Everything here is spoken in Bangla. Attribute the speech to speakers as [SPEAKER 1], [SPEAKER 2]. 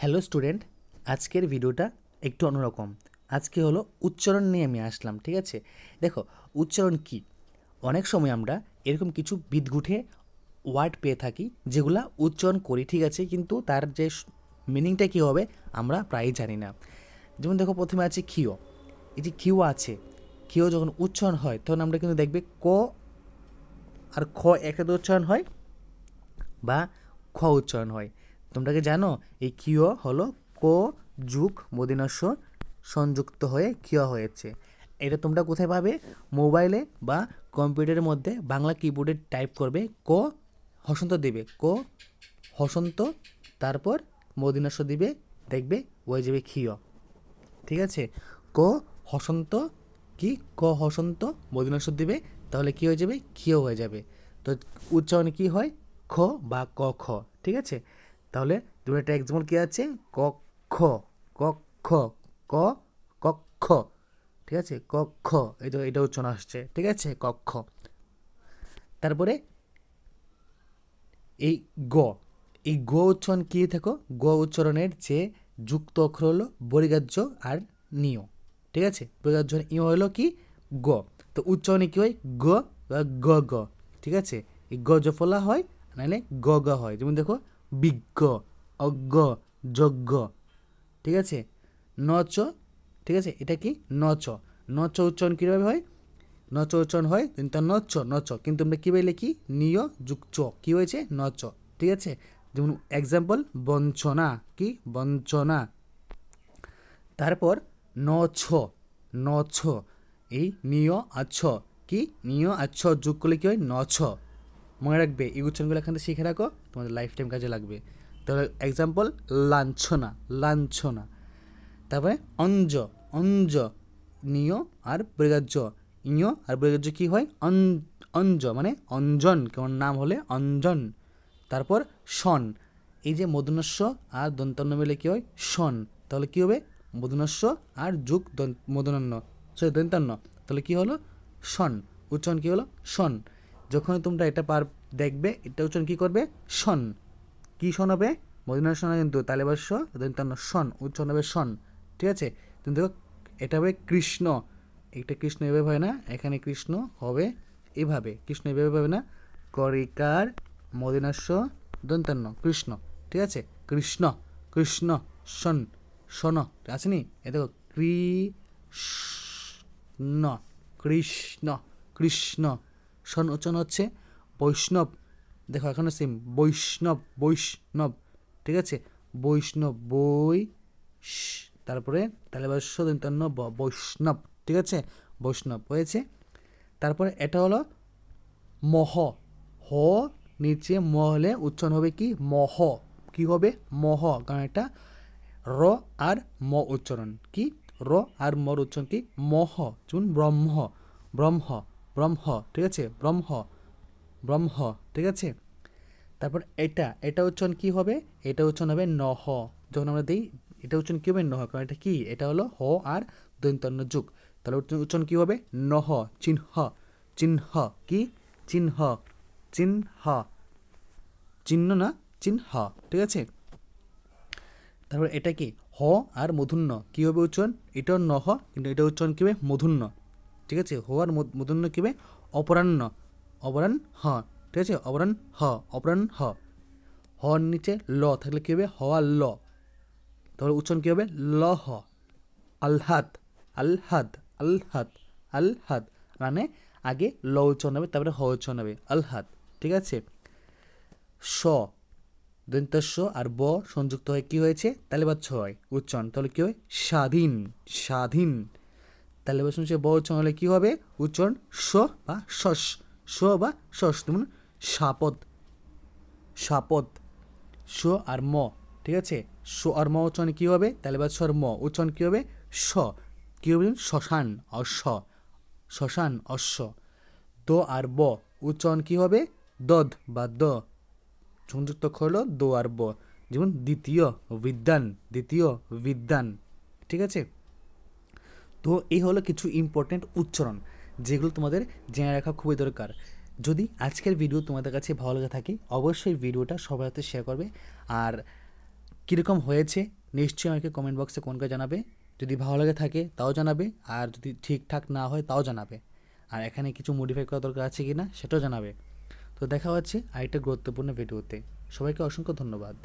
[SPEAKER 1] হ্যালো স্টুডেন্ট, আজকের ভিডিওটা একটু অন্যরকম। আজকে হলো উচ্চারণ নিয়ে আমি আসলাম, ঠিক আছে? দেখো, উচ্চারণ কি? অনেক সময় আমরা এরকম কিছু বিদঘুটে ওয়ার্ড পেয়ে থাকি যেগুলা উচ্চারণ করি, ঠিক আছে, কিন্তু তার যে মিনিংটা কী হবে আমরা প্রায়ই জানি না। যেমন দেখো, প্রথমে আছে ক্ষিয়। এই যে ক্ষিয় আছে, ক্ষিয় যখন উচ্চারণ হয় তখন আমরা কিন্তু দেখবে ক আর খ একসাথে উচ্চারণ হয় বা খ উচ্চারণ হয়। তোমরা কি জানো এই ক্ষিয় হলো ক যুগ মূর্ধন্য সংযুক্ত হয়ে ক্ষিয় হয়েছে। এটা তোমরা কোথায় পাবে? মোবাইলে বা কম্পিউটারের মধ্যে বাংলা কিবোর্ডে টাইপ করবে, ক হসন্ত দিবে, ক হসন্ত, তারপর মূর্ধন্য দিবে, দেখবে হয়ে যাবে ক্ষিয়, ঠিক আছে? ক হসন্ত কি, ক হসন্ত মূর্ধন্য দিবে, তাহলে কী হয়ে যাবে? ক্ষিয় হয়ে যাবে। তো উচ্চারণে কী হয়? খ বা ক খ, ঠিক আছে? তাহলে তোমার একটা এক্সাম্পল কী আছে? ক খ, ক খ, ক ক খ, ঠিক আছে? ক খ, এটা উচ্চারণ আসছে, ঠিক আছে? ক খ। তারপরে এই গ, এই গ উচ্চারণ কী থাকো? গ উচ্চারণের যে যুক্ত অক্ষর হলো বর্গীয় আর নিয়, ঠিক আছে? বর্গীয় ইয় হলো কি? গ। তো উচ্চারণে কী হয়? গ বা গ গ, ঠিক আছে? এই গ জফলা হয়, নাহলে গ গ হয়। যেমন দেখো, বিজ্ঞ, অজ্ঞ, যজ্ঞ, ঠিক আছে? নচ, ঠিক আছে? এটা কি? নচ। নচ উচ্চারণ কীভাবে হয়? নচ উচ্চারণ হয় কিন্তু নচ নচ, কিন্তু আমরা কীভাবে লিখি? নিয় যুগ চ, কী হয়েছে? নচ, ঠিক আছে? যেমন এক্সাম্পল, বঞ্চনা, কি? বঞ্চনা। তারপর নছ, নছ, এই নিয় আচ্ছ, কি? নিয় আচ্ছ যোগ করলে কী হয়? নছ। মনে রাখবে, এই উচ্চারণগুলো এখান থেকে শিখে রাখো, তোমাদের লাইফ টাইম কাজে লাগবে। তাহলে এক্সাম্পল, লাঞ্ছনা, লাঞ্ছনা। তারপরে অঞ্জ, অঞ্জ, নিয় আর বর্গীয়, ইয় আর বর্গীয় কী হয়? অঞ্জ, মানে অঞ্জন, কেমন নাম হলে অঞ্জন। তারপর শন, এই যে মূর্ধন্য আর দন্তান্ন মিলে কী হয়? শন। তাহলে কী হবে? মূর্ধন্য আর যুগ মূর্ধন্য, সরি দন্তান্ন, তাহলে কী হলো? শন। উচ্চারণ কী হলো? শন। যখন তোমরা এটা দেখবে, এটা উচ্চারণ কী করবে? শন। কী শন হবে? মূর্ধন্য শন, কিন্তু তালেবাস্য দন্তান্ন শন, উচ্চারণ হবে শন, ঠিক আছে? তুমি দেখো, এটা হবে কৃষ্ণ, এটা কৃষ্ণ এভাবে হয় না, এখানে কৃষ্ণ হবে এভাবে, কৃষ্ণ এভাবে হবে না, করিকার মদিনাস্য দন্তান্ন কৃষ্ণ, ঠিক আছে? কৃষ্ণ, কৃষ্ণ, শন, শন, আসেনি? এ দেখো, কৃষ্ণ, কৃষ্ণ, কৃষ্ণ, শন উচ্চারণ হচ্ছে বৈষ্ণব। দেখো এখানে সেম, বৈষ্ণব, বৈষ্ণব, ঠিক আছে? বৈষ্ণব, বৈ, তারপরে তালেবাস্য দন্তান্ন বৈষ্ণব, ঠিক আছে? বৈষ্ণব হয়েছে। তারপরে এটা হলো মহ, হ নিচে ম হলে উচ্চারণ হবে কি? মহ। কি হবে? মহ, কারণ এটা র আর ম উচ্চারণ, কি? র আর মর উচ্চারণ কি? মহ। যেমন ব্রহ্ম, ব্রহ্ম, ব্রহ্ম, ঠিক আছে? ব্রহ্ম, ব্রহ্ম, ঠিক আছে? তারপর এটা উচ্চারণ কি হবে? এটা উচ্চারণ হবে নহ। যখন আমরা দিই, এটা উচ্চারণ কী হবে? নহ, কারণ এটা কি? এটা হলো হ আর দন্তান্ন যুগ, তাহলে উচ্চারণ কী হবে? নহ। চিহ্ন, চিহ্ন, কি? চিহ্ন, চিহ্ন, চিহ্ন না, চিহ্ন, ঠিক আছে? তারপর এটা কি? হ আর মূর্ধন্য কী হবে উচ্চারণ? এটাও নহ, কিন্তু এটা উচ্চারণ কী হবে? মূর্ধন্য, ঠিক আছে? হ আর মূর্ধন্য কী হবে? অপরাহ্ন, অপরাহ্ন হ, ঠিক আছে? অপরাহ্ন হ, অপরাহ্ন হ। হর নিচে ল থাকলে কী হবে? হ আর ল, তাহলে উচ্চারণ কী হবে? লহ। আলহাদ, আলহাদ, আলহাদ, আলহাদ, মানে আগে ল উচ্চারণ হবে, তারপরে হ উচ্চারণ হবে, আলহাদ, ঠিক আছে? স, দন্তস্ব আর ব সংযুক্ত হয়ে কী হয়েছে? তালেবাচ্ছ হয় উচ্চারণ, তাহলে কী হয়? স্বাধীন, স্বাধীন। তালেবাচ্ছ নিচে ব উচ্চারণ হলে কী হবে? উচ্চারণ স বা শস, স বা শস। যেমন সাপদ, সাপদ, স আর ম, ঠিক আছে? স আর ম উচ্চারণ কী হবে? তালেবাচ্ছ আর ম উচ্চারণ কী হবে? স। কী হবে? শ্মশান, অশ্ব, শ্মশান, অশ্ব। দ আর ব উচ্চারণ কী হবে? দদ বা দ, সংযুক্ত অক্ষর হলো দ আর ব। যেমন দ্বিতীয় বিদ্যান, দ্বিতীয় বিদ্যান, ঠিক আছে? তো এই হলো কিছু ইম্পর্টেন্ট উচ্চারণ যেগুলো তোমাদের জেনে রাখা খুবই দরকার। যদি আজকের ভিডিও তোমাদের কাছে ভালো লেগে থাকে, অবশ্যই ভিডিওটা সবার হাতে শেয়ার করবে। আর কীরকম হয়েছে নিশ্চয়ই আমাকে কমেন্ট বক্সে কমেন্ট করে জানাবে। যদি ভালো লাগে থাকে তাও জানাবে, আর যদি ঠিকঠাক না হয় তাও জানাবে, আর এখানে কিছু মডিফাই করা দরকার আছে কি না সেটাও জানাবে। তো দেখা হচ্ছে আরেকটা গুরুত্বপূর্ণ ভিডিওতে। সবাইকে অসংখ্য ধন্যবাদ।